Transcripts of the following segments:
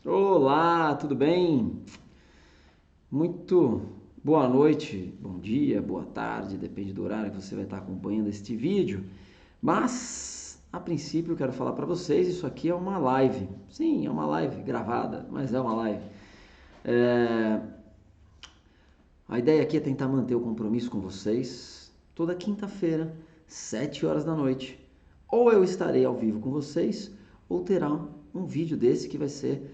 Olá, tudo bem? Muito boa noite, bom dia, boa tarde, depende do horário que você vai estar acompanhando este vídeo. Mas, a princípio, eu quero falar para vocês, isso aqui é uma live. Sim, é uma live gravada, mas é uma live. É, A ideia aqui é tentar manter o compromisso com vocês toda quinta-feira, 7 horas da noite. Ou eu estarei ao vivo com vocês, ou terá um vídeo desse que vai ser.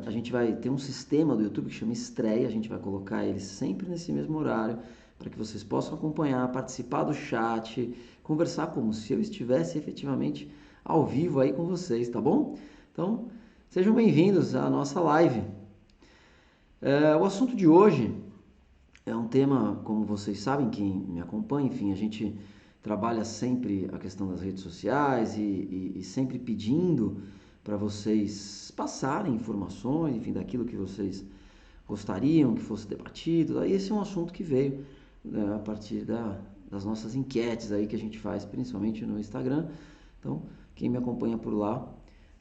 A gente vai ter um sistema do YouTube que chama Estreia, a gente vai colocar ele sempre nesse mesmo horário, para que vocês possam acompanhar, participar do chat, conversar como se eu estivesse efetivamente ao vivo aí com vocês, tá bom? Então, sejam bem-vindos à nossa live. O assunto de hoje é um tema, como vocês sabem, quem me acompanha, enfim, a gente trabalha sempre a questão das redes sociais e sempre pedindo para vocês passarem informações, enfim, daquilo que vocês gostariam que fosse debatido. Aí esse é um assunto que veio, né, a partir das nossas enquetes aí que a gente faz, principalmente no Instagram. Então, quem me acompanha por lá,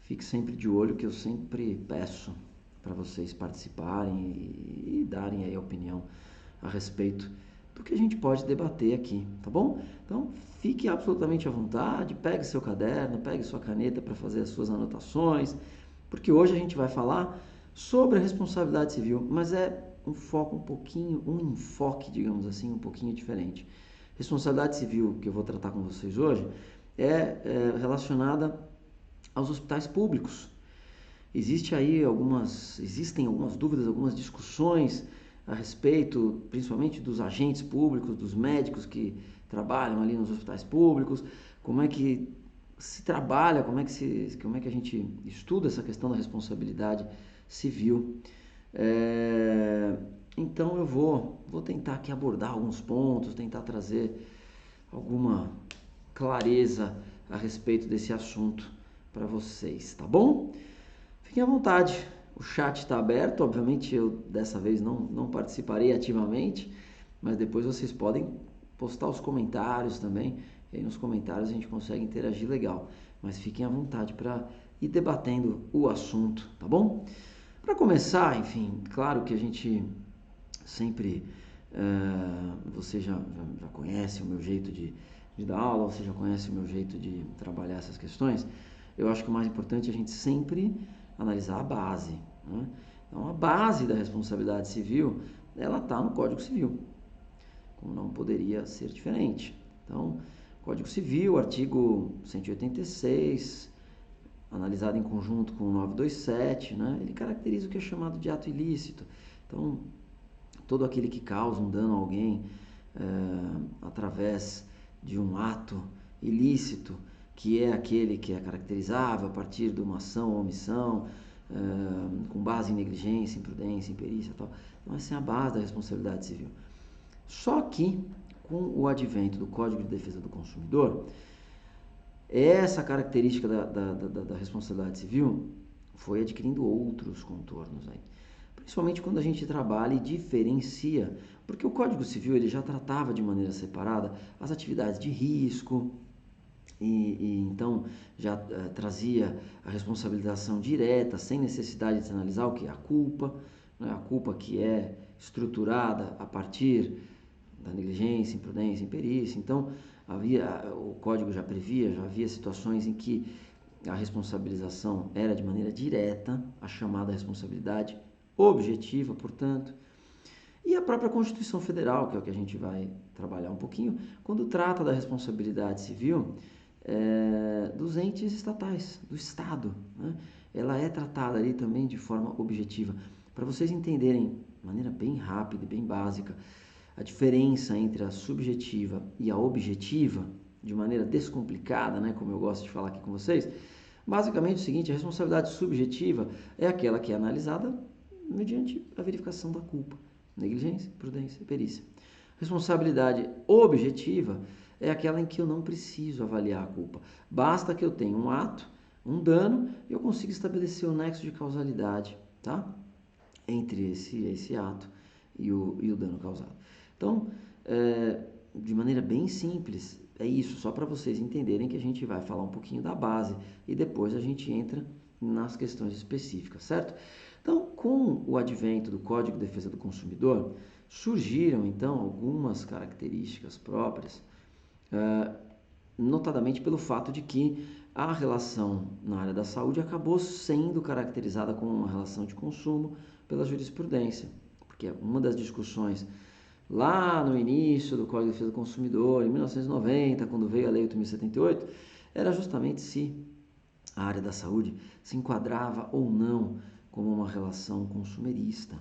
fique sempre de olho que eu sempre peço para vocês participarem e darem aí a opinião a respeito do que a gente pode debater aqui, tá bom? Então, fique absolutamente à vontade, pegue seu caderno, pegue sua caneta para fazer as suas anotações, porque hoje a gente vai falar sobre a responsabilidade civil, mas é um foco um pouquinho, um enfoque, digamos assim, um pouquinho diferente. Responsabilidade civil que eu vou tratar com vocês hoje é relacionada aos hospitais públicos. Existem algumas dúvidas, algumas discussões a respeito, principalmente dos agentes públicos, dos médicos que trabalham ali nos hospitais públicos, como é que se trabalha, como é que a gente estuda essa questão da responsabilidade civil. Então eu vou tentar aqui abordar alguns pontos, tentar trazer alguma clareza a respeito desse assunto para vocês, tá bom? Fiquem à vontade, o chat está aberto, obviamente eu dessa vez não participarei ativamente, mas depois vocês podem postar os comentários também, e aí nos comentários a gente consegue interagir legal, mas fiquem à vontade para ir debatendo o assunto, tá bom? Para começar, enfim, claro que a gente sempre, você já conhece o meu jeito de dar aula, você já conhece o meu jeito de trabalhar essas questões, eu acho que o mais importante é a gente sempre analisar a base, né? Então, a base da responsabilidade civil, ela está no Código Civil, como não poderia ser diferente. Então, Código Civil, artigo 186, analisado em conjunto com o 927, né? Ele caracteriza o que é chamado de ato ilícito. Então, todo aquele que causa um dano a alguém através de um ato ilícito, que é aquele que é caracterizável a partir de uma ação ou omissão, com base em negligência, imprudência, imperícia e tal. Então, essa é a base da responsabilidade civil. Só que, com o advento do Código de Defesa do Consumidor, essa característica da responsabilidade civil foi adquirindo outros contornos aí. Principalmente quando a gente trabalha e diferencia, porque o Código Civil ele já tratava de maneira separada as atividades de risco e então já trazia a responsabilização direta, sem necessidade de se analisar o que é a culpa, né? A culpa que é estruturada a partir da negligência, imprudência, imperícia. Então, o código já previa, já havia situações em que a responsabilização era de maneira direta, a chamada responsabilidade objetiva, portanto. E a própria Constituição Federal, que é o que a gente vai trabalhar um pouquinho, quando trata da responsabilidade civil dos entes estatais, do Estado, né? Ela é tratada ali também de forma objetiva. Para vocês entenderem de maneira bem rápida e bem básica, a diferença entre a subjetiva e a objetiva, de maneira descomplicada, né, como eu gosto de falar aqui com vocês, basicamente é o seguinte: a responsabilidade subjetiva é aquela que é analisada mediante a verificação da culpa, negligência, prudência e perícia. Responsabilidade objetiva é aquela em que eu não preciso avaliar a culpa. Basta que eu tenha um ato, um dano, e eu consigo estabelecer o nexo de causalidade, tá? Entre esse ato e o dano causado. Então, de maneira bem simples, é isso, só para vocês entenderem que a gente vai falar um pouquinho da base e depois a gente entra nas questões específicas, certo? Então, com o advento do Código de Defesa do Consumidor, surgiram, então, algumas características próprias, notadamente pelo fato de que a relação na área da saúde acabou sendo caracterizada como uma relação de consumo pela jurisprudência, porque uma das discussões lá no início do Código de Defesa do Consumidor, em 1990, quando veio a Lei 8.078, era justamente se a área da saúde se enquadrava ou não como uma relação consumerista.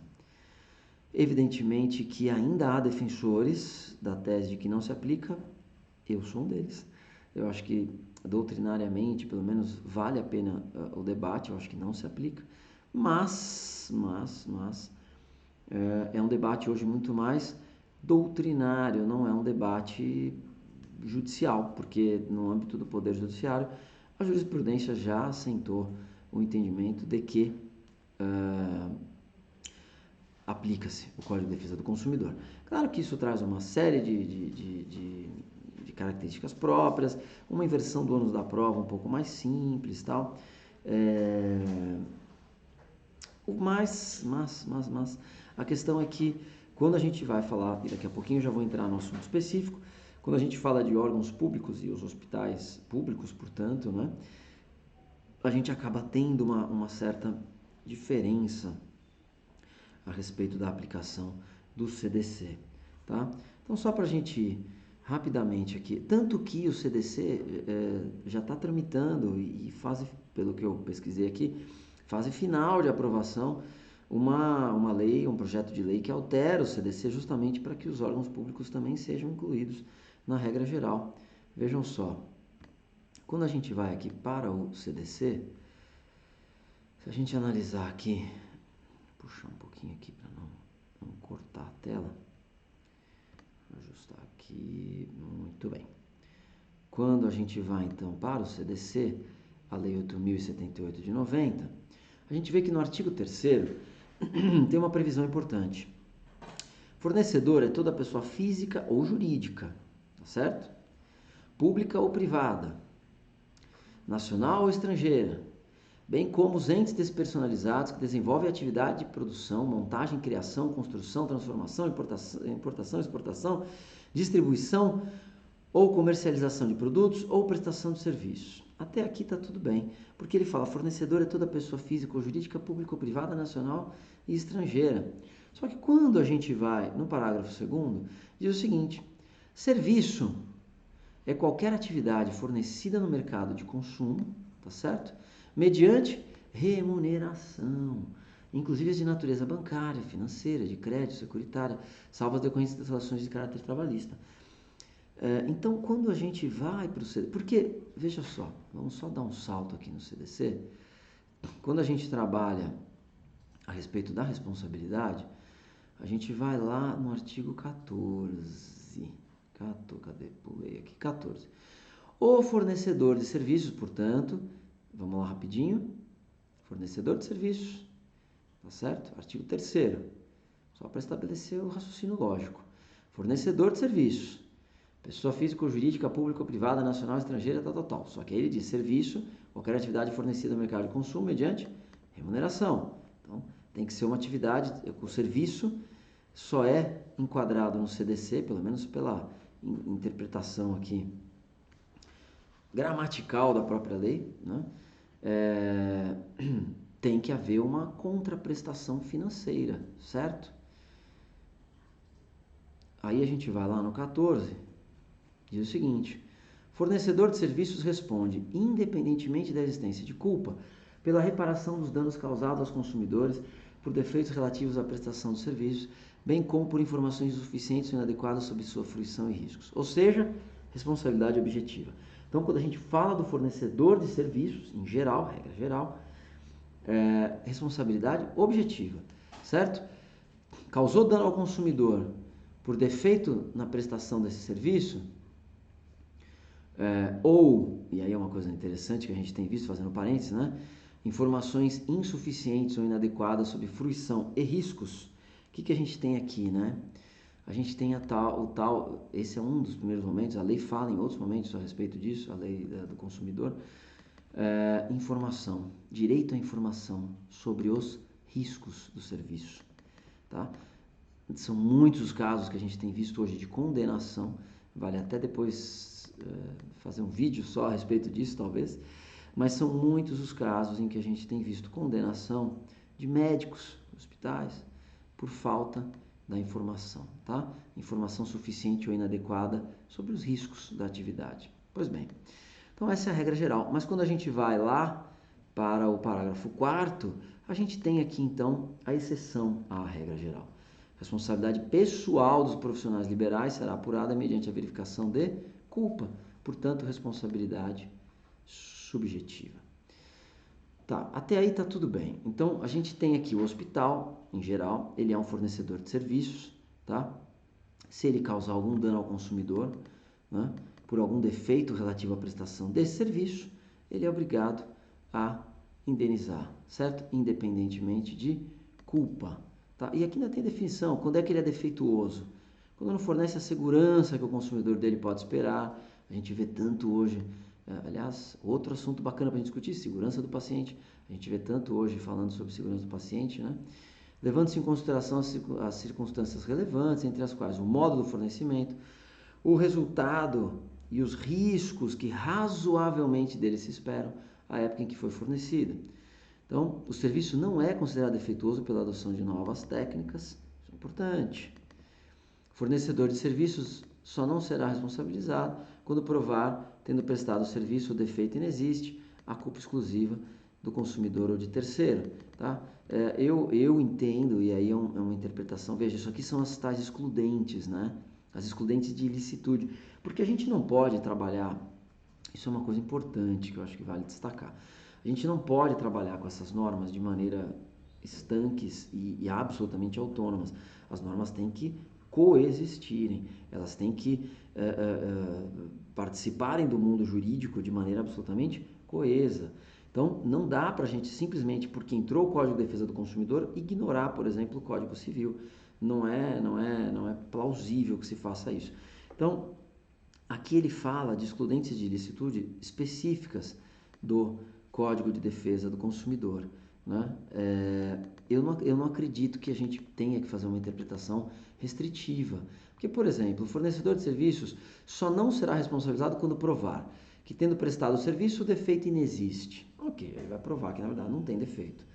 Evidentemente que ainda há defensores da tese de que não se aplica, eu sou um deles. Eu acho que doutrinariamente, pelo menos, vale a pena o debate, eu acho que não se aplica, mas é um debate hoje muito mais doutrinário, não é um debate judicial, porque no âmbito do Poder Judiciário, a jurisprudência já assentou o entendimento de que aplica-se o Código de Defesa do Consumidor. Claro que isso traz uma série de características próprias, uma inversão do ônus da prova um pouco mais simples, tal. Mas a questão é que quando a gente vai falar, e daqui a pouquinho eu já vou entrar no assunto específico, quando a gente fala de órgãos públicos e os hospitais públicos, portanto, né, a gente acaba tendo uma certa diferença a respeito da aplicação do CDC, tá? Então, só para a gente ir rapidamente aqui, tanto que o CDC já está tramitando e fase, pelo que eu pesquisei aqui, fase final de aprovação, uma lei, um projeto de lei que altera o CDC justamente para que os órgãos públicos também sejam incluídos na regra geral. Vejam só, quando a gente vai aqui para o CDC, se a gente analisar aqui, puxar um pouquinho aqui para não cortar a tela, vou ajustar aqui, muito bem. Quando a gente vai então para o CDC, a Lei 8.078 de 90, a gente vê que no artigo 3º tem uma previsão importante. Fornecedor é toda pessoa física ou jurídica, tá certo? Pública ou privada, nacional ou estrangeira, bem como os entes despersonalizados que desenvolvem atividade de produção, montagem, criação, construção, transformação, importação, exportação, distribuição ou comercialização de produtos ou prestação de serviços. Até aqui está tudo bem, porque ele fala fornecedor é toda pessoa física ou jurídica, pública ou privada, nacional e estrangeira. Só que quando a gente vai no parágrafo 2º, diz o seguinte: serviço é qualquer atividade fornecida no mercado de consumo, tá certo? Mediante remuneração, inclusive de natureza bancária, financeira, de crédito, securitária, salvo as decorrentes das relações de caráter trabalhista. Então, quando a gente vai para o CDC, porque, veja só, vamos só dar um salto aqui no CDC, quando a gente trabalha a respeito da responsabilidade, a gente vai lá no artigo 14, cadê? Pulei aqui, 14. O fornecedor de serviços, portanto, vamos lá rapidinho, fornecedor de serviços, tá certo? Artigo 3º, só para estabelecer o raciocínio lógico. Fornecedor de serviços, pessoa física ou jurídica, pública ou privada, nacional, estrangeira, tal. Só que aí ele diz serviço, qualquer atividade fornecida no mercado de consumo mediante remuneração. Então, tem que ser uma atividade, o serviço só é enquadrado no CDC, pelo menos pela interpretação aqui gramatical da própria lei, né? Tem que haver uma contraprestação financeira, certo? Aí a gente vai lá no 14, diz o seguinte: fornecedor de serviços responde, independentemente da existência de culpa, pela reparação dos danos causados aos consumidores por defeitos relativos à prestação de serviços, bem como por informações insuficientes ou inadequadas sobre sua fruição e riscos. Ou seja, responsabilidade objetiva. Então, quando a gente fala do fornecedor de serviços, em geral, regra geral, responsabilidade objetiva, certo? Causou dano ao consumidor por defeito na prestação desse serviço, ou, e aí é uma coisa interessante que a gente tem visto, fazendo parênteses, né? Informações insuficientes ou inadequadas sobre fruição e riscos. O que a gente tem aqui, né? A gente tem esse é um dos primeiros momentos, a lei fala em outros momentos a respeito disso, a lei do consumidor, Informação, direito à informação sobre os riscos do serviço, tá? São muitos os casos que a gente tem visto hoje de condenação, vale até depois fazer um vídeo só a respeito disso, talvez, mas são muitos os casos em que a gente tem visto condenação de médicos, hospitais, por falta da informação, tá? Informação suficiente ou inadequada sobre os riscos da atividade. Pois bem, então essa é a regra geral, mas quando a gente vai lá para o parágrafo 4º, a gente tem aqui então a exceção à regra geral. Responsabilidade pessoal dos profissionais liberais será apurada mediante a verificação de culpa, portanto, responsabilidade subjetiva. Tá, até aí tá tudo bem. Então, a gente tem aqui o hospital, em geral, ele é um fornecedor de serviços, tá? Se ele causar algum dano ao consumidor, né, por algum defeito relativo à prestação desse serviço, ele é obrigado a indenizar, certo? Independentemente de culpa. Tá? E aqui ainda tem definição, quando é que ele é defeituoso? Quando não fornece a segurança que o consumidor dele pode esperar. A gente vê tanto hoje, aliás, outro assunto bacana para a gente discutir, segurança do paciente. A gente vê tanto hoje falando sobre segurança do paciente, né? Levando-se em consideração as circunstâncias relevantes, entre as quais o modo do fornecimento, o resultado e os riscos que razoavelmente dele se esperam, à época em que foi fornecido. Então, o serviço não é considerado defeituoso pela adoção de novas técnicas, isso é importante. O fornecedor de serviços só não será responsabilizado quando provar, tendo prestado o serviço, o defeito inexiste, a culpa exclusiva do consumidor ou de terceiro. Tá? Eu entendo, e aí é uma interpretação, veja, isso aqui são as tais excludentes, né? As excludentes de ilicitude, porque a gente não pode trabalhar, isso é uma coisa importante que eu acho que vale destacar, a gente não pode trabalhar com essas normas de maneira estanques e absolutamente autônomas. As normas têm que coexistirem, elas têm que participarem do mundo jurídico de maneira absolutamente coesa. Então, não dá para a gente simplesmente, porque entrou o Código de Defesa do Consumidor, ignorar, por exemplo, o Código Civil. Não é plausível que se faça isso. Então, aqui ele fala de excludentes de ilicitude específicas do Código de Defesa do Consumidor. Né? Eu não acredito que a gente tenha que fazer uma interpretação restritiva. Porque, por exemplo, o fornecedor de serviços só não será responsabilizado quando provar que, tendo prestado o serviço, o defeito inexiste. Ok, ele vai provar que, na verdade, não tem defeito.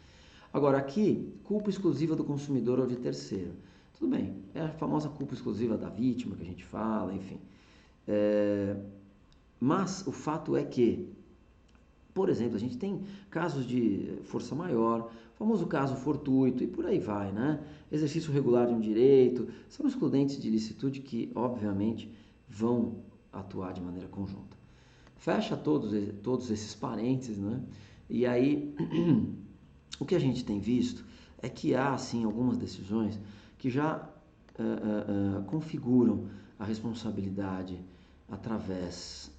Agora, aqui, culpa exclusiva do consumidor ou de terceiro. Tudo bem, é a famosa culpa exclusiva da vítima que a gente fala, enfim. Mas o fato é que, por exemplo, a gente tem casos de força maior, famoso caso fortuito e por aí vai, né? Exercício regular de um direito, são excludentes de ilicitude que, obviamente, vão atuar de maneira conjunta. Fecha todos esses parênteses, né? E aí, o que a gente tem visto é que há, sim, algumas decisões que já configuram a responsabilidade através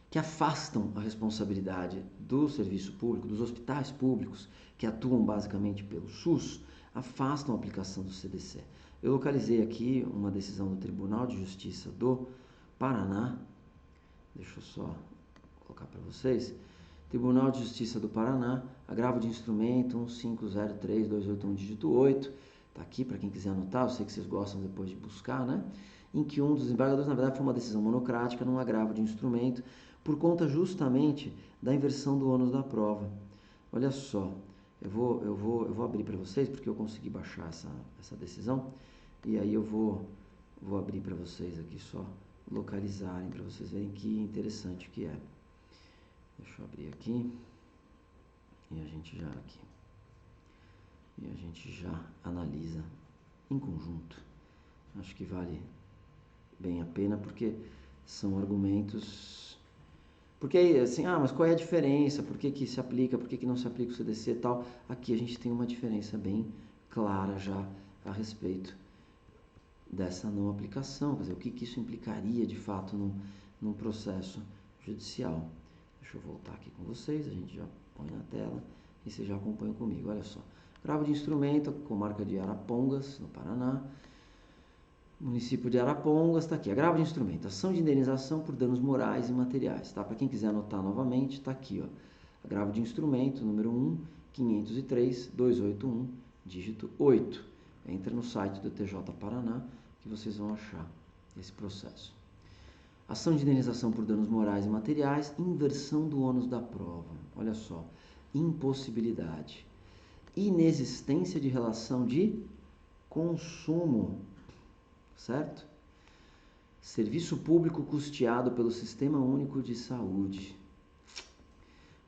que afastam a responsabilidade do serviço público, dos hospitais públicos, que atuam basicamente pelo SUS, afastam a aplicação do CDC. Eu localizei aqui uma decisão do Tribunal de Justiça do Paraná, deixa eu só colocar para vocês, Tribunal de Justiça do Paraná, agravo de instrumento 1503281 dígito 8, está aqui para quem quiser anotar, eu sei que vocês gostam depois de buscar, né? Em que um dos desembargadores, na verdade, foi uma decisão monocrática num agravo de instrumento, por conta justamente da inversão do ônus da prova. Olha só, eu vou abrir para vocês, porque eu consegui baixar essa decisão, e aí eu vou abrir para vocês aqui só, localizarem, para vocês verem que interessante que é. Deixa eu abrir aqui, e a gente já analisa em conjunto. Acho que vale bem a pena, porque são argumentos... Porque aí, assim, mas qual é a diferença? Por que se aplica, por que não se aplica o CDC e tal? Aqui a gente tem uma diferença bem clara já a respeito dessa não aplicação, quer dizer, o que isso implicaria de fato num processo judicial. Deixa eu voltar aqui com vocês, a gente já põe na tela e vocês já acompanham comigo. Olha só, agravo de instrumento com marca de Arapongas, no Paraná, Município de Arapongas, está aqui, agravo de instrumento, ação de indenização por danos morais e materiais, tá? Para quem quiser anotar novamente, está aqui, ó, agravo de instrumento, número 1, 503-281, dígito 8. Entra no site do TJ Paraná que vocês vão achar esse processo. Ação de indenização por danos morais e materiais, inversão do ônus da prova, olha só, impossibilidade, inexistência de relação de consumo, certo? Serviço público custeado pelo Sistema Único de Saúde.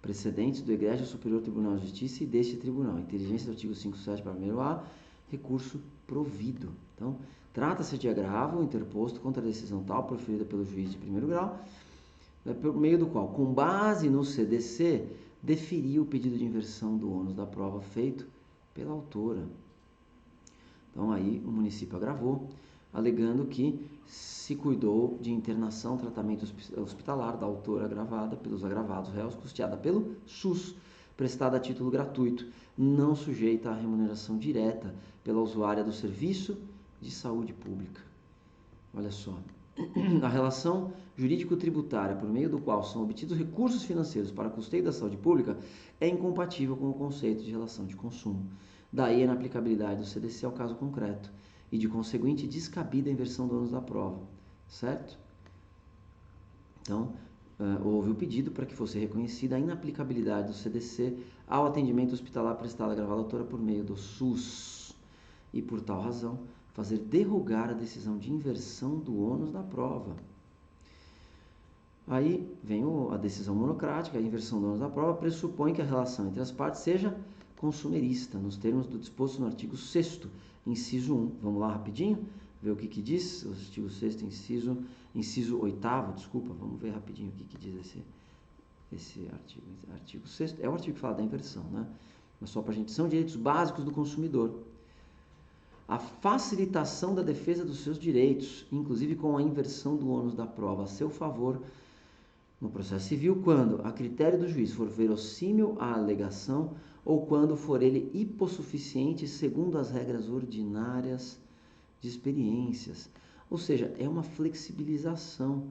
Precedentes do Egrégio Superior Tribunal de Justiça e deste Tribunal. Inteligência do artigo 57, parágrafo 1º-A, recurso provido. Então, trata-se de agravo interposto contra a decisão tal proferida pelo juiz de primeiro grau, por meio do qual, com base no CDC, deferiu o pedido de inversão do ônus da prova feito pela autora. Então, aí o município agravou, alegando que se cuidou de internação, tratamento hospitalar da autora agravada pelos agravados réus, custeada pelo SUS, prestada a título gratuito, não sujeita à remuneração direta pela usuária do serviço de saúde pública. Olha só, a relação jurídico-tributária por meio do qual são obtidos recursos financeiros para custeio da saúde pública é incompatível com o conceito de relação de consumo. Daí a inaplicabilidade do CDC ao caso concreto e, de conseguinte, descabida a inversão do ônus da prova, certo? Então, houve o pedido para que fosse reconhecida a inaplicabilidade do CDC ao atendimento hospitalar prestado à gravada autora por meio do SUS e, por tal razão, fazer derrogar a decisão de inversão do ônus da prova. Aí vem a decisão monocrática, a inversão do ônus da prova pressupõe que a relação entre as partes seja consumerista, nos termos do disposto no artigo 6º, inciso 1. Vamos lá rapidinho, ver o que diz, o artigo 6º, inciso 8º, desculpa, vamos ver rapidinho o que diz esse artigo. Artigo 6º, é o artigo que fala da inversão, né? Mas só para a gente, são direitos básicos do consumidor. A facilitação da defesa dos seus direitos, inclusive com a inversão do ônus da prova a seu favor, no processo civil, quando, a critério do juiz, for verossímil a alegação ou quando for ele hipossuficiente segundo as regras ordinárias de experiências. Ou seja, é uma flexibilização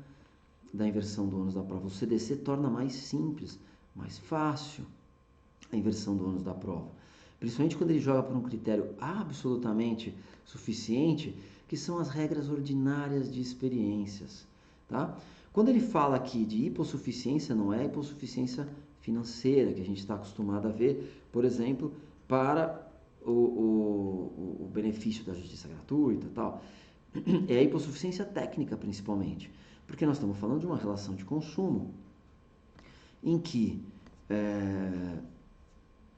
da inversão do ônus da prova. O CDC torna mais simples, mais fácil a inversão do ônus da prova. Principalmente quando ele joga por um critério absolutamente suficiente, que são as regras ordinárias de experiências, tá? Quando ele fala aqui de hipossuficiência, não é hipossuficiência financeira, que a gente está acostumado a ver, por exemplo, para o benefício da justiça gratuita e tal. É a hipossuficiência técnica, principalmente, porque nós estamos falando de uma relação de consumo em que,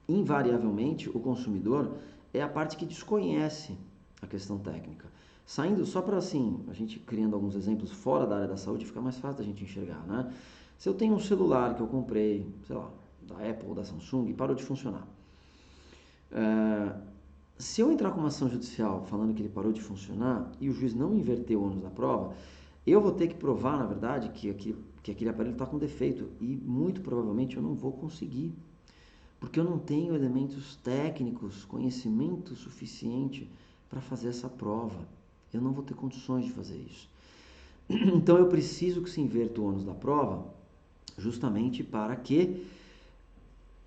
invariavelmente, o consumidor é a parte que desconhece a questão técnica. Saindo, só para assim, a gente criando alguns exemplos fora da área da saúde, fica mais fácil da gente enxergar, né? Se eu tenho um celular que eu comprei, sei lá, da Apple ou da Samsung e parou de funcionar. Se eu entrar com uma ação judicial falando que ele parou de funcionar e o juiz não inverteu o ônus da prova, eu vou ter que provar, na verdade, que aquele aparelho está com defeito e muito provavelmente eu não vou conseguir, porque eu não tenho elementos técnicos, conhecimento suficiente para fazer essa prova. Eu não vou ter condições de fazer isso. Então eu preciso que se inverta o ônus da prova justamente para que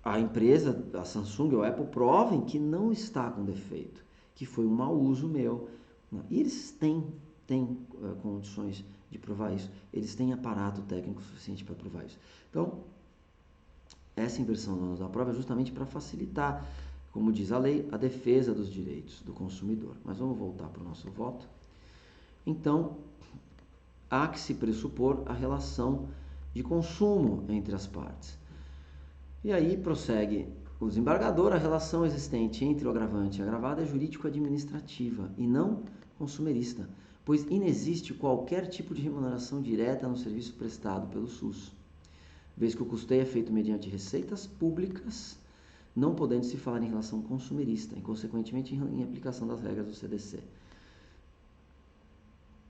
a empresa, a Samsung ou a Apple, provem que não está com defeito, que foi um mau uso meu. E eles têm condições de provar isso. Eles têm aparato técnico suficiente para provar isso. Então, essa inversão do ônus da prova é justamente para facilitar, como diz a lei, a defesa dos direitos do consumidor. Mas vamos voltar para o nosso voto. Então, há que se pressupor a relação de consumo entre as partes. E aí prossegue o desembargador: a relação existente entre o agravante e a agravada é jurídico-administrativa e não consumerista, pois inexiste qualquer tipo de remuneração direta no serviço prestado pelo SUS, vez que o custeio é feito mediante receitas públicas, não podendo se falar em relação consumerista e, consequentemente, em aplicação das regras do CDC.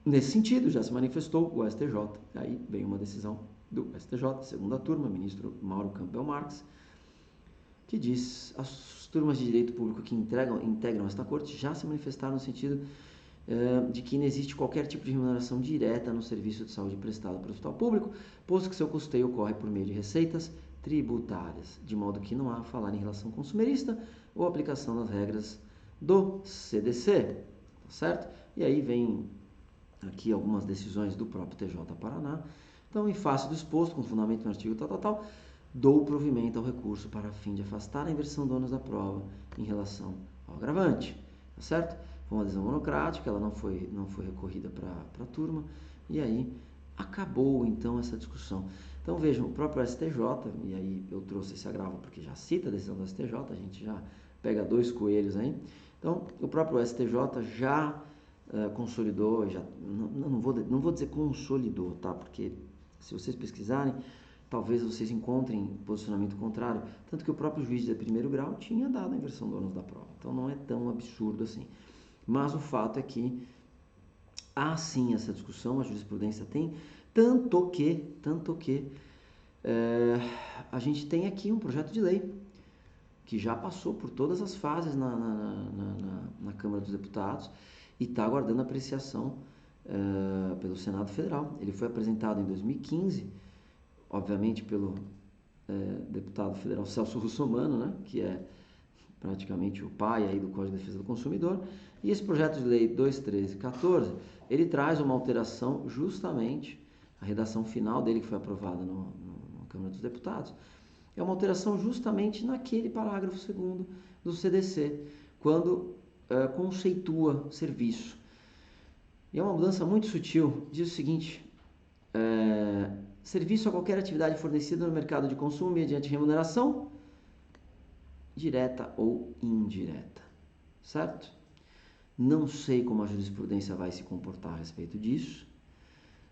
Nesse sentido, já se manifestou o STJ. Aí vem uma decisão do STJ, segunda turma, ministro Mauro Campbell Marques, que diz: as turmas de direito público que integram esta corte já se manifestaram no sentido de que não existe qualquer tipo de remuneração direta no serviço de saúde prestado pelo hospital público, posto que seu custeio ocorre por meio de receitas tributárias, de modo que não há a falar em relação consumerista ou aplicação das regras do CDC, tá certo? E aí vem aqui algumas decisões do próprio TJ Paraná. Então, em face do exposto, com fundamento no artigo tal, dou provimento ao recurso para fim de afastar a inversão do ônus da prova em relação ao agravante, tá certo? Foi uma decisão monocrática, ela não foi recorrida para a turma, e aí acabou então essa discussão. Então vejam, o próprio STJ, e aí eu trouxe esse agravo porque já cita a decisão do STJ, a gente já pega 2 coelhos aí. Então, o próprio STJ já consolidou, já, não vou dizer consolidou, tá? Porque se vocês pesquisarem, talvez vocês encontrem posicionamento contrário, tanto que o próprio juiz de primeiro grau tinha dado a inversão do ônus da prova, então não é tão absurdo assim. Mas o fato é que há sim essa discussão, a jurisprudência tem, tanto que a gente tem aqui um projeto de lei que já passou por todas as fases na Câmara dos Deputados e está aguardando apreciação pelo Senado Federal. Ele foi apresentado em 2015, obviamente pelo deputado federal Celso Russomano, né, que é praticamente o pai aí do Código de Defesa do Consumidor, e esse projeto de lei 21314, ele traz uma alteração justamente, a redação final dele que foi aprovada na Câmara dos Deputados, é uma alteração justamente naquele parágrafo 2º do CDC, quando conceitua serviço. E é uma mudança muito sutil, diz o seguinte, serviço a qualquer atividade fornecida no mercado de consumo mediante remuneração, direta ou indireta, certo? Não sei como a jurisprudência vai se comportar a respeito disso,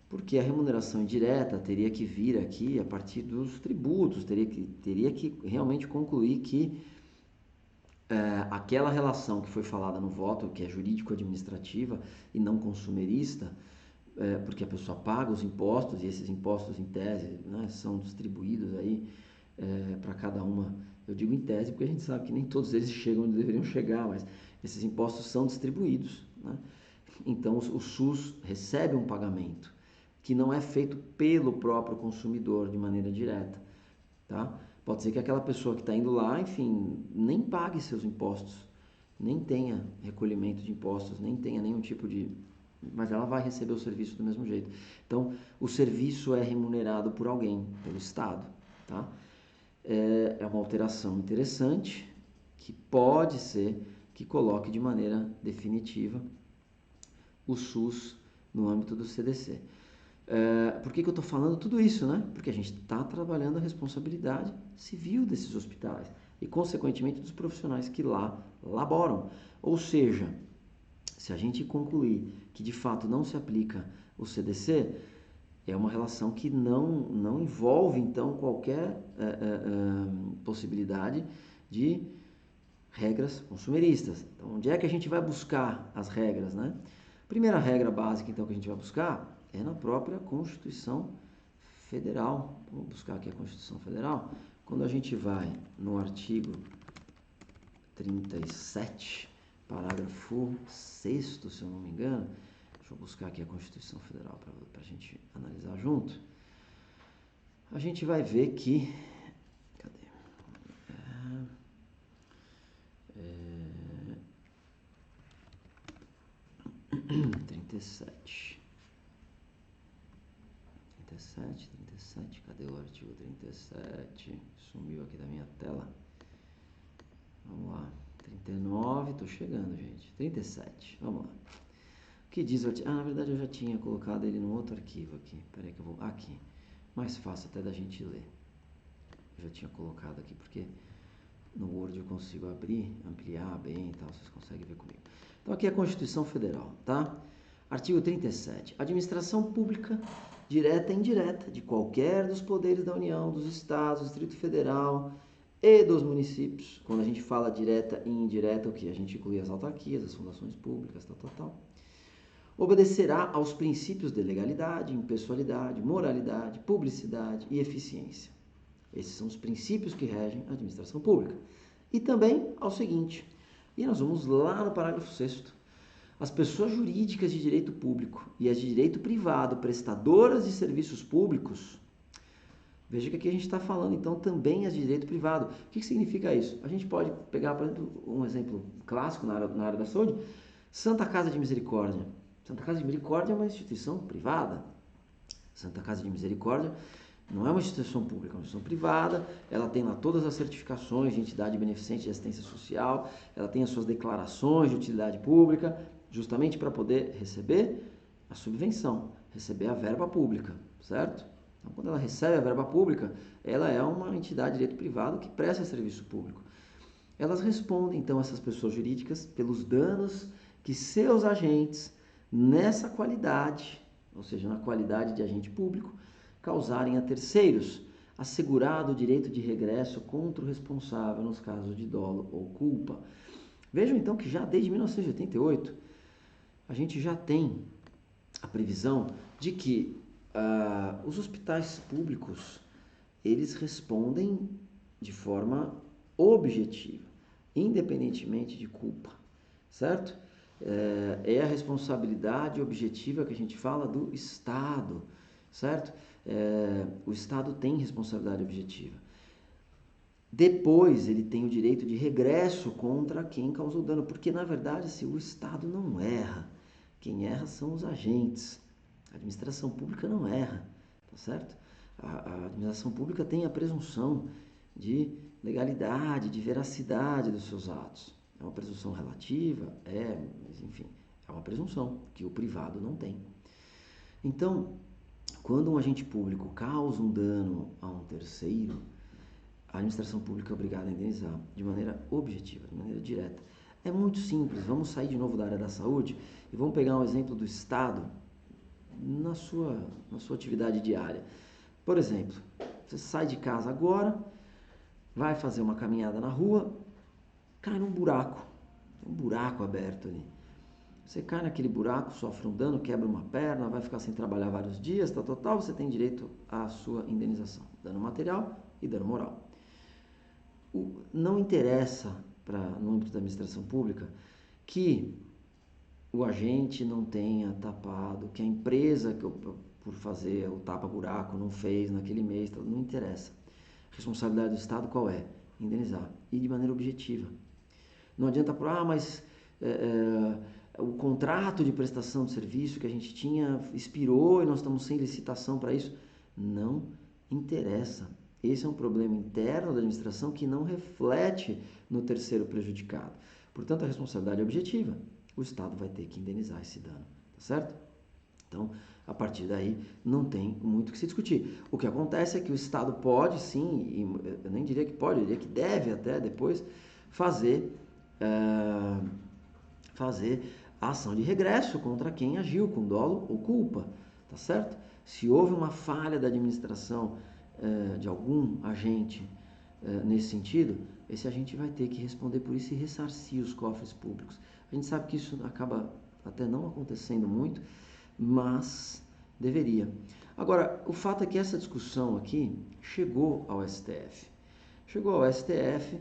porque a remuneração indireta teria que vir aqui a partir dos tributos, teria que realmente concluir que aquela relação que foi falada no voto, que é jurídico-administrativa e não consumerista, porque a pessoa paga os impostos e esses impostos em tese, né, são distribuídos aí para cada uma. Eu digo em tese porque a gente sabe que nem todos eles chegam onde deveriam chegar, mas esses impostos são distribuídos, né? Então o SUS recebe um pagamento que não é feito pelo próprio consumidor de maneira direta, tá? Pode ser que aquela pessoa que está indo lá, enfim, nem pague seus impostos, nem tenha recolhimento de impostos, nem tenha nenhum tipo de... mas ela vai receber o serviço do mesmo jeito. Então, o serviço é remunerado por alguém, pelo Estado, tá? É uma alteração interessante, que pode ser que coloque de maneira definitiva o SUS no âmbito do CDC. Por que eu estou falando tudo isso, né? Porque a gente está trabalhando a responsabilidade civil desses hospitais e, consequentemente, dos profissionais que lá laboram. Ou seja, se a gente concluir que de fato não se aplica o CDC, é uma relação que não envolve, então, qualquer possibilidade de regras consumeristas. Então, onde é que a gente vai buscar as regras, né? Primeira regra básica, então, que a gente vai buscar é na própria Constituição Federal. Vamos buscar aqui a Constituição Federal. Quando a gente vai no artigo 37, parágrafo 6º, se eu não me engano, deixa eu buscar aqui a Constituição Federal para a gente analisar junto. A gente vai ver que... Cadê? 37, cadê o artigo 37? Sumiu aqui da minha tela. Vamos lá, 39, tô chegando, gente. 37, vamos lá. O que diz o artigo? Na verdade eu já tinha colocado ele num outro arquivo aqui. Peraí que eu vou... Aqui, mais fácil até da gente ler. Eu já tinha colocado aqui, porque no Word eu consigo abrir, ampliar bem e tal, vocês conseguem ver comigo. Então aqui é a Constituição Federal, tá? Artigo 37. Administração pública, direta e indireta, de qualquer dos poderes da União, dos Estados, do Distrito Federal e dos municípios. Quando a gente fala direta e indireta, o que? A gente inclui as autarquias, as fundações públicas, tal. Obedecerá aos princípios de legalidade, impessoalidade, moralidade, publicidade e eficiência. Esses são os princípios que regem a administração pública. E também ao seguinte, e nós vamos lá no parágrafo 6º. As pessoas jurídicas de direito público e as de direito privado, prestadoras de serviços públicos, veja que aqui a gente está falando então também as de direito privado. O que significa isso? A gente pode pegar, por exemplo, um exemplo clássico na área da saúde, Santa Casa de Misericórdia. Santa Casa de Misericórdia é uma instituição privada. Santa Casa de Misericórdia não é uma instituição pública, é uma instituição privada, ela tem lá todas as certificações de entidade beneficente de assistência social, ela tem as suas declarações de utilidade pública, justamente para poder receber a subvenção, receber a verba pública, certo? Então, quando ela recebe a verba pública, ela é uma entidade de direito privado que presta serviço público. Elas respondem, então, essas pessoas jurídicas, pelos danos que seus agentes, nessa qualidade, ou seja, na qualidade de agente público, causarem a terceiros, assegurado o direito de regresso contra o responsável nos casos de dolo ou culpa. Vejam então que já desde 1988 a gente já tem a previsão de que os hospitais públicos eles respondem de forma objetiva, independentemente de culpa, certo? É a responsabilidade objetiva que a gente fala do Estado, certo? O Estado tem responsabilidade objetiva. Depois ele tem o direito de regresso contra quem causou dano, porque na verdade se o Estado não erra, quem erra são os agentes. A administração pública não erra, tá certo? A administração pública tem a presunção de legalidade, de veracidade dos seus atos. É uma presunção relativa? Mas enfim, é uma presunção que o privado não tem. Então, quando um agente público causa um dano a um terceiro, a administração pública é obrigada a indenizar de maneira objetiva, de maneira direta. É muito simples, vamos sair de novo da área da saúde e vamos pegar um exemplo do Estado na sua atividade diária. Por exemplo, você sai de casa agora, vai fazer uma caminhada na rua, cai num buraco, tem um buraco aberto ali. Você cai naquele buraco, sofre um dano, quebra uma perna, vai ficar sem trabalhar vários dias, tal, você tem direito à sua indenização, dano material e dano moral. Não interessa, no âmbito da administração pública, que o agente não tenha tapado, que a empresa, por fazer o tapa-buraco, não fez naquele mês, não interessa. A responsabilidade do Estado qual é? Indenizar, e de maneira objetiva. Não adianta falar, mas o contrato de prestação de serviço que a gente tinha expirou e nós estamos sem licitação para isso. Não interessa. Esse é um problema interno da administração que não reflete no terceiro prejudicado. Portanto, a responsabilidade é objetiva. O Estado vai ter que indenizar esse dano, tá certo? Então, a partir daí, não tem muito o que se discutir. O que acontece é que o Estado pode, sim, eu nem diria que pode, eu diria que deve até depois fazer a ação de regresso contra quem agiu com dolo ou culpa, tá certo? Se houve uma falha da administração de algum agente nesse sentido, esse agente vai ter que responder por isso e ressarcir os cofres públicos. A gente sabe que isso acaba até não acontecendo muito, mas deveria. Agora, o fato é que essa discussão aqui chegou ao STF. Chegou ao STF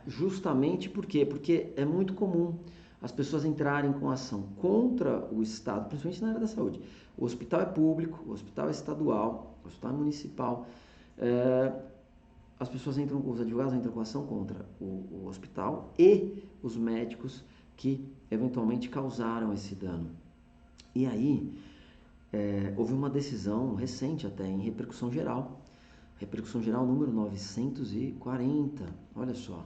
justamente por quê? Porque é muito comum as pessoas entrarem com ação contra o Estado, principalmente na área da saúde. O hospital é público, o hospital é estadual, o hospital é municipal. As pessoas entram, os advogados entram com ação contra o hospital e os médicos que eventualmente causaram esse dano. E aí, houve uma decisão recente até em repercussão geral número 940, olha só.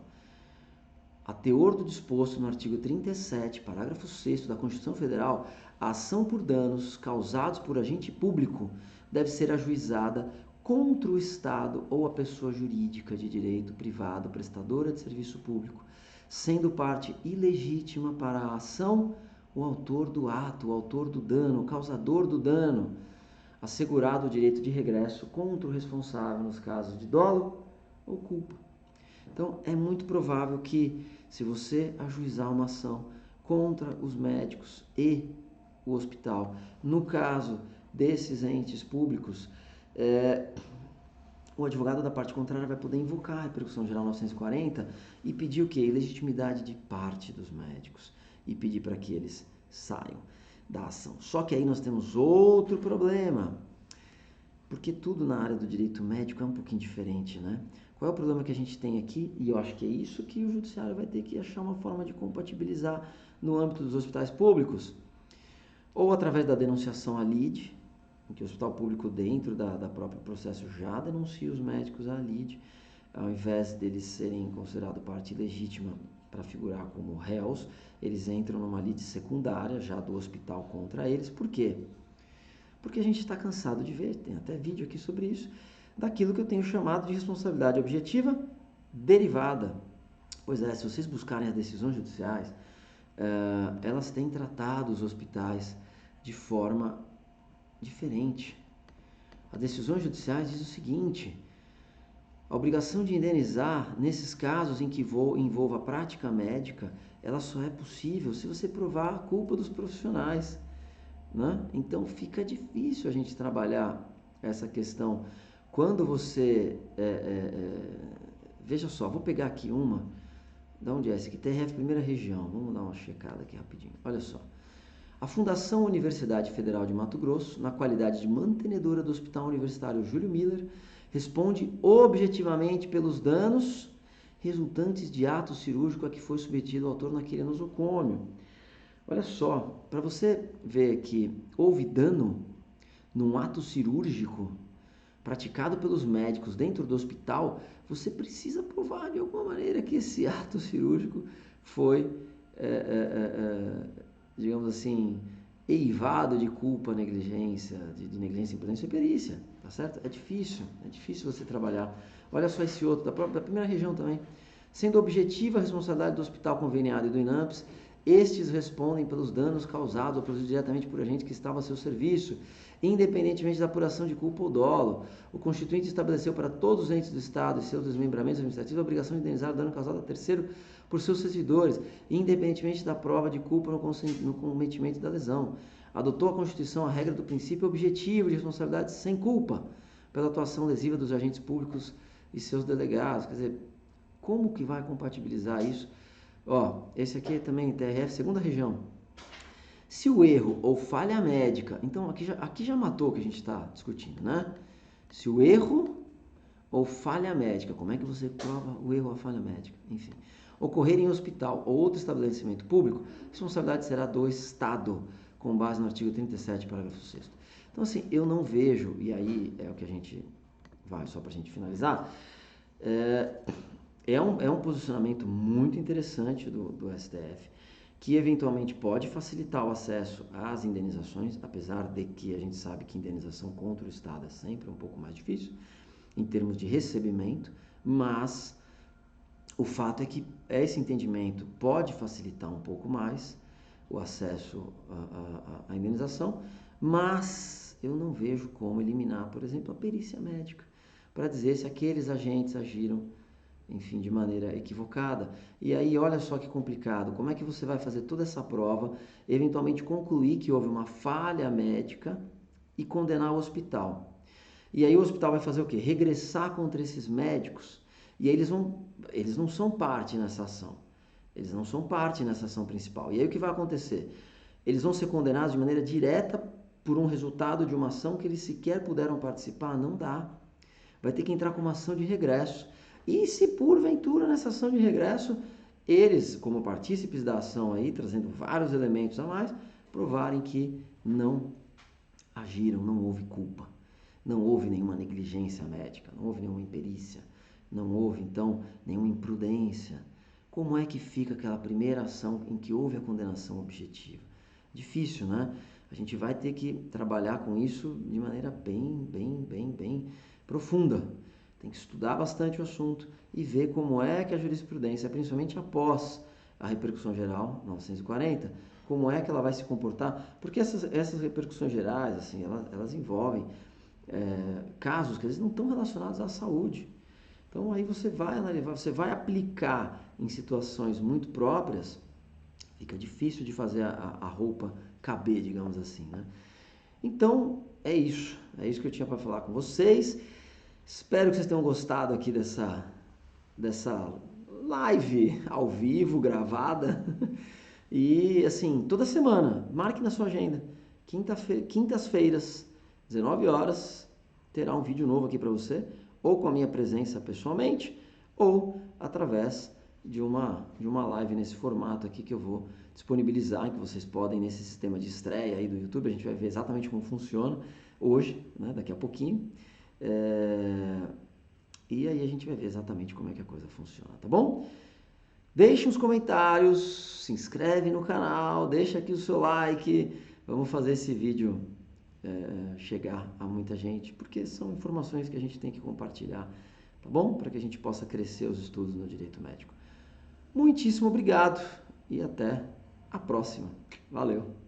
A teor do disposto no artigo 37, parágrafo 6º da Constituição Federal, a ação por danos causados por agente público deve ser ajuizada contra o Estado ou a pessoa jurídica de direito privado prestadora de serviço público, sendo parte ilegítima para a ação o autor do ato, o autor do dano, o causador do dano, assegurado o direito de regresso contra o responsável nos casos de dolo ou culpa. Então, é muito provável que, se você ajuizar uma ação contra os médicos e o hospital, no caso desses entes públicos, o advogado da parte contrária vai poder invocar a repercussão geral 940 e pedir o quê? Ilegitimidade de parte dos médicos e pedir para que eles saiam da ação. Só que aí nós temos outro problema, porque tudo na área do direito médico é um pouquinho diferente, né? Qual é o problema que a gente tem aqui? E eu acho que é isso que o judiciário vai ter que achar uma forma de compatibilizar no âmbito dos hospitais públicos, ou através da denunciação à lide, em que o hospital público, dentro da próprio processo, já denuncia os médicos à lide, ao invés deles serem considerados parte legítima para figurar como réus, eles entram numa lide secundária, já do hospital contra eles. Por quê? Porque a gente está cansado de ver, tem até vídeo aqui sobre isso, daquilo que eu tenho chamado de responsabilidade objetiva derivada. Pois é, se vocês buscarem as decisões judiciais, elas têm tratado os hospitais de forma diferente. As decisões judiciais diz o seguinte: a obrigação de indenizar, nesses casos em que envolva a prática médica, ela só é possível se você provar a culpa dos profissionais, né? Então fica difícil a gente trabalhar essa questão. Quando você... veja só, vou pegar aqui uma... Da onde é essa aqui? TRF Primeira Região. Vamos dar uma checada aqui rapidinho. Olha só. A Fundação Universidade Federal de Mato Grosso, na qualidade de mantenedora do Hospital Universitário Júlio Miller, responde objetivamente pelos danos resultantes de ato cirúrgico a que foi submetido o autor naquele nosocômio. Olha só, para você ver que houve dano num ato cirúrgico praticado pelos médicos dentro do hospital, você precisa provar de alguma maneira que esse ato cirúrgico foi, digamos assim, eivado de culpa, negligência, de negligência, imprudência e perícia, tá certo? É difícil você trabalhar. Olha só esse outro, da primeira região também. Sendo objetiva a responsabilidade do hospital conveniado e do INAMPS, estes respondem pelos danos causados ou produzidos diretamente por agentes que estavam a seu serviço, independentemente da apuração de culpa ou dolo. O Constituinte estabeleceu para todos os entes do Estado e seus desmembramentos administrativos a obrigação de indenizar o dano causado a terceiro por seus servidores, independentemente da prova de culpa no cometimento da lesão. Adotou a Constituição a regra do princípio objetivo de responsabilidade sem culpa pela atuação lesiva dos agentes públicos e seus delegados. Quer dizer, como que vai compatibilizar isso? Ó, esse aqui é também TRF, segunda região. Se o erro ou falha médica, então aqui já matou o que a gente está discutindo, né? Se o erro ou falha médica, como é que você prova o erro ou a falha médica? Enfim, ocorrer em hospital ou outro estabelecimento público, a responsabilidade será do Estado, com base no artigo 37, parágrafo 6º. Então, assim, eu não vejo, e aí é o que a gente vai, só para a gente finalizar, é um posicionamento muito interessante do STF, que eventualmente pode facilitar o acesso às indenizações, apesar de que a gente sabe que indenização contra o Estado é sempre um pouco mais difícil, em termos de recebimento, mas o fato é que esse entendimento pode facilitar um pouco mais o acesso à indenização, mas eu não vejo como eliminar, por exemplo, a perícia médica, para dizer se aqueles agentes agiram, enfim, de maneira equivocada. E aí, olha só que complicado, como é que você vai fazer toda essa prova, eventualmente concluir que houve uma falha médica e condenar o hospital? E aí o hospital vai fazer o quê? Regressar contra esses médicos, e aí eles não são parte nessa ação. Eles não são parte nessa ação principal. E aí o que vai acontecer? Eles vão ser condenados de maneira direta por um resultado de uma ação que eles sequer puderam participar? Não dá. Vai ter que entrar com uma ação de regresso. E se porventura nessa ação de regresso, eles, como partícipes da ação aí, trazendo vários elementos a mais, provarem que não agiram, não houve culpa, não houve nenhuma negligência médica, não houve nenhuma imperícia, não houve, então, nenhuma imprudência. Como é que fica aquela primeira ação em que houve a condenação objetiva? Difícil, né? A gente vai ter que trabalhar com isso de maneira bem profunda. Tem que estudar bastante o assunto e ver como é que a jurisprudência, principalmente após a repercussão geral 940, como é que ela vai se comportar, porque essas repercussões gerais, assim, elas envolvem casos que eles não estão relacionados à saúde. Então aí você vai analisar, você vai aplicar em situações muito próprias, fica difícil de fazer a roupa caber, digamos assim, né? Então é isso que eu tinha para falar com vocês. Espero que vocês tenham gostado aqui dessa live ao vivo, gravada. E assim, toda semana, marque na sua agenda. Quintas-feiras, 19 horas, terá um vídeo novo aqui para você, ou com a minha presença pessoalmente, ou através de uma live nesse formato aqui que eu vou disponibilizar, que vocês podem nesse sistema de estreia aí do YouTube. A gente vai ver exatamente como funciona hoje, né, daqui a pouquinho. E aí a gente vai ver exatamente como é que a coisa funciona, tá bom? Deixe uns comentários, se inscreve no canal, deixa aqui o seu like. Vamos fazer esse vídeo chegar a muita gente, porque são informações que a gente tem que compartilhar, tá bom? Para que a gente possa crescer os estudos no direito médico. Muitíssimo obrigado e até a próxima. Valeu!